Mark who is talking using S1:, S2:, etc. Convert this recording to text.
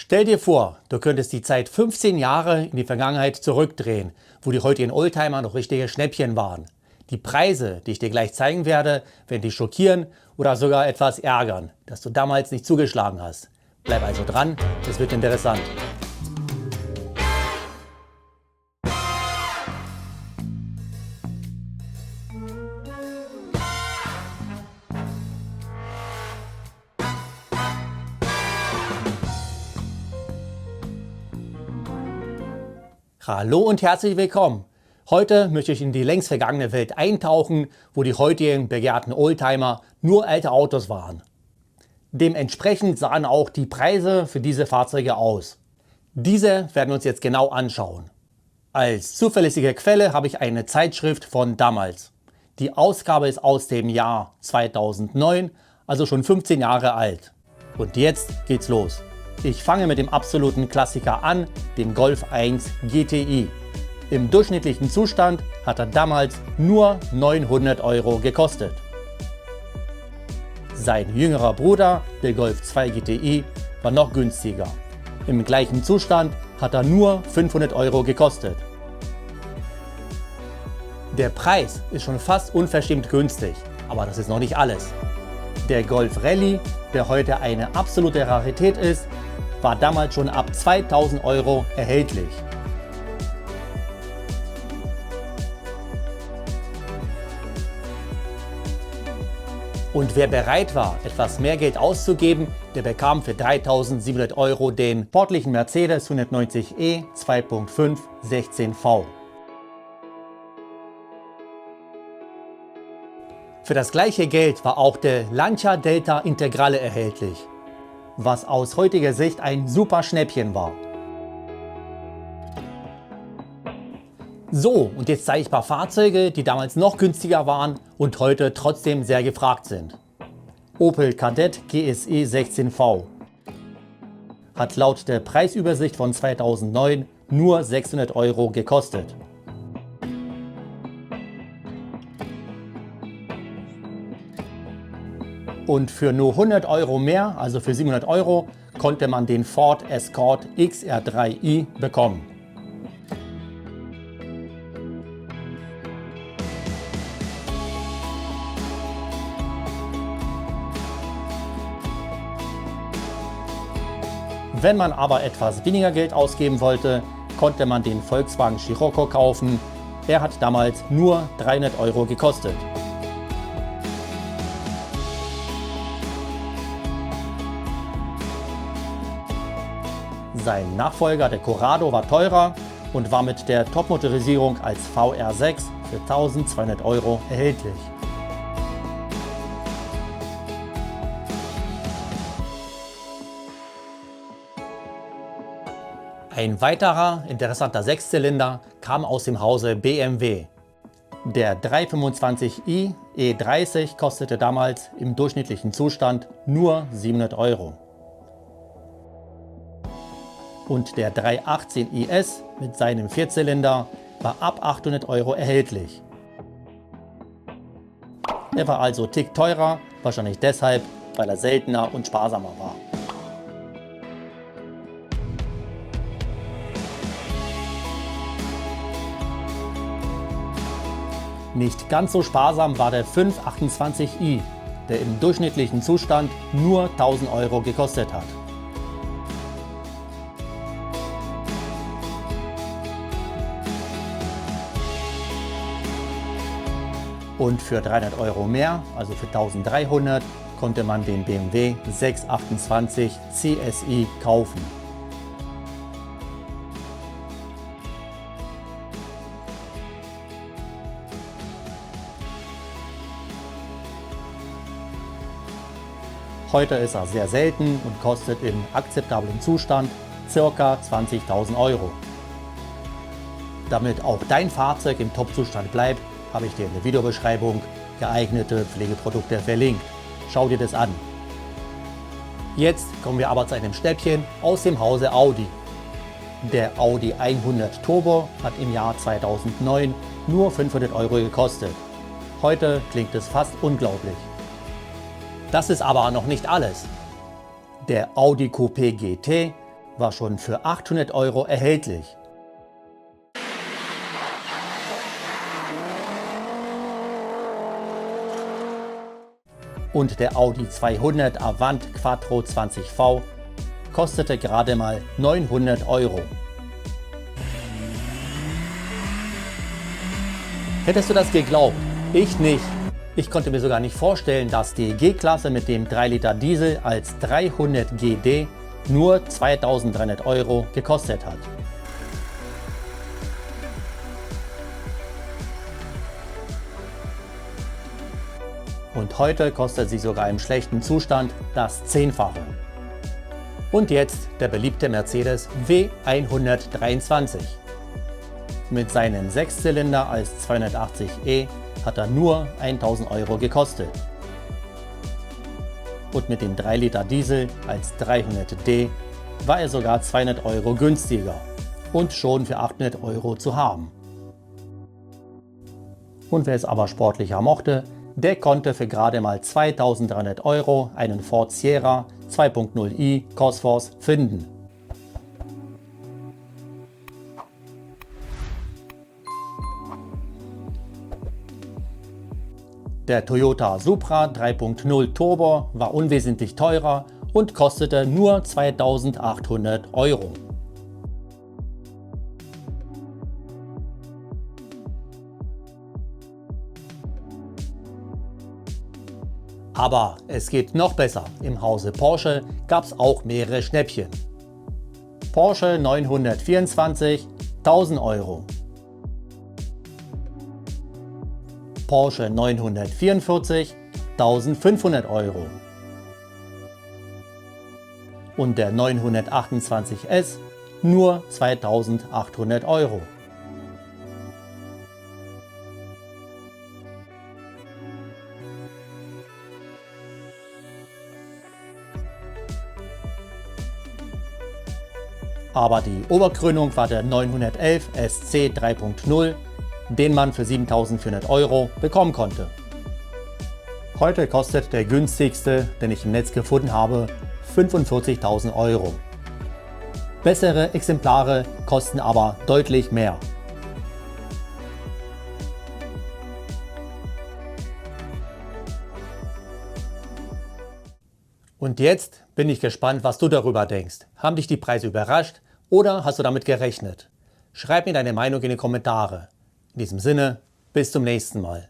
S1: Stell dir vor, du könntest die Zeit 15 Jahre in die Vergangenheit zurückdrehen, wo die heutigen Oldtimer noch richtige Schnäppchen waren. Die Preise, die ich dir gleich zeigen werde, werden dich schockieren oder sogar etwas ärgern, dass du damals nicht zugeschlagen hast. Bleib also dran, es wird interessant. Hallo und herzlich willkommen. Heute möchte ich in die längst vergangene Welt eintauchen, wo die heutigen begehrten Oldtimer nur alte Autos waren. Dementsprechend sahen auch die Preise für diese Fahrzeuge aus. Diese werden wir uns jetzt genau anschauen. Als zuverlässige Quelle habe ich eine Zeitschrift von damals. Die Ausgabe ist aus dem Jahr 2009, also schon 15 Jahre alt. Und jetzt geht's los. Ich fange mit dem absoluten Klassiker an, dem Golf 1 GTI. Im durchschnittlichen Zustand hat er damals nur 900 € gekostet. Sein jüngerer Bruder, der Golf 2 GTI, war noch günstiger. Im gleichen Zustand hat er nur 500 € gekostet. Der Preis ist schon fast unverschämt günstig, aber das ist noch nicht alles. Der Golf Rallye, der heute eine absolute Rarität ist, war damals schon ab 2000 € erhältlich. Und wer bereit war, etwas mehr Geld auszugeben, der bekam für 3700 € den sportlichen Mercedes 190e 2.5 16V. Für das gleiche Geld war auch der Lancia Delta Integrale erhältlich, was aus heutiger Sicht ein super Schnäppchen war. So, und jetzt zeige ich ein paar Fahrzeuge, die damals noch günstiger waren und heute trotzdem sehr gefragt sind. Opel Kadett GSE 16V hat laut der Preisübersicht von 2009 nur 600 € gekostet. Und für nur 100 € mehr, also für 700 €, konnte man den Ford Escort XR3i bekommen. Wenn man aber etwas weniger Geld ausgeben wollte, konnte man den Volkswagen Scirocco kaufen. Er hat damals nur 300 € gekostet. Sein Nachfolger, der Corrado, war teurer und war mit der Topmotorisierung als VR6 für 1200 € erhältlich. Ein weiterer interessanter Sechszylinder kam aus dem Hause BMW. Der 325i E30 kostete damals im durchschnittlichen Zustand nur 700 €. Und der 318 IS mit seinem Vierzylinder war ab 800 € erhältlich. Er war also tick teurer, wahrscheinlich deshalb, weil er seltener und sparsamer war. Nicht ganz so sparsam war der 528i, der im durchschnittlichen Zustand nur 1000 € gekostet hat. Und für 300 € mehr, also für 1300, konnte man den BMW 628 CSI kaufen. Heute ist er sehr selten und kostet im akzeptablen Zustand ca. 20.000 €. Damit auch dein Fahrzeug im Top-Zustand bleibt, habe ich dir in der Videobeschreibung geeignete Pflegeprodukte verlinkt. Schau dir das an. Jetzt kommen wir aber zu einem Schnäppchen aus dem Hause Audi. Der Audi 100 Turbo hat im Jahr 2009 nur 500 € gekostet. Heute klingt es fast unglaublich. Das ist aber noch nicht alles. Der Audi Coupé GT war schon für 800 € erhältlich. Und der Audi 200 Avant Quattro 20V kostete gerade mal 900 €. Hättest du das geglaubt? Ich nicht. Ich konnte mir sogar nicht vorstellen, dass die G-Klasse mit dem 3 Liter Diesel als 300 GD nur 2300 € gekostet hat. Und heute kostet sie sogar im schlechten Zustand das 10-fache. Und jetzt der beliebte Mercedes W123. Mit seinem 6-Zylinder als 280e hat er nur 1000 € gekostet. Und mit dem 3 Liter Diesel als 300D war er sogar 200 € günstiger und schon für 800 € zu haben. Und wer es aber sportlicher mochte, der konnte für gerade mal 2300 € einen Ford Sierra 2.0i Cosworth finden. Der Toyota Supra 3.0 Turbo war unwesentlich teurer und kostete nur 2800 €. Aber es geht noch besser. Im Hause Porsche gab es auch mehrere Schnäppchen. Porsche 924, 1000 €. Porsche 944, 1500 €. Und der 928S nur 2800 €. Aber die Oberkrönung war der 911 SC 3.0, den man für 7400 € bekommen konnte. Heute kostet der günstigste, den ich im Netz gefunden habe, 45.000 €. Bessere Exemplare kosten aber deutlich mehr. Und jetzt bin ich gespannt, was du darüber denkst. Haben dich die Preise überrascht oder hast du damit gerechnet? Schreib mir deine Meinung in die Kommentare. In diesem Sinne, bis zum nächsten Mal.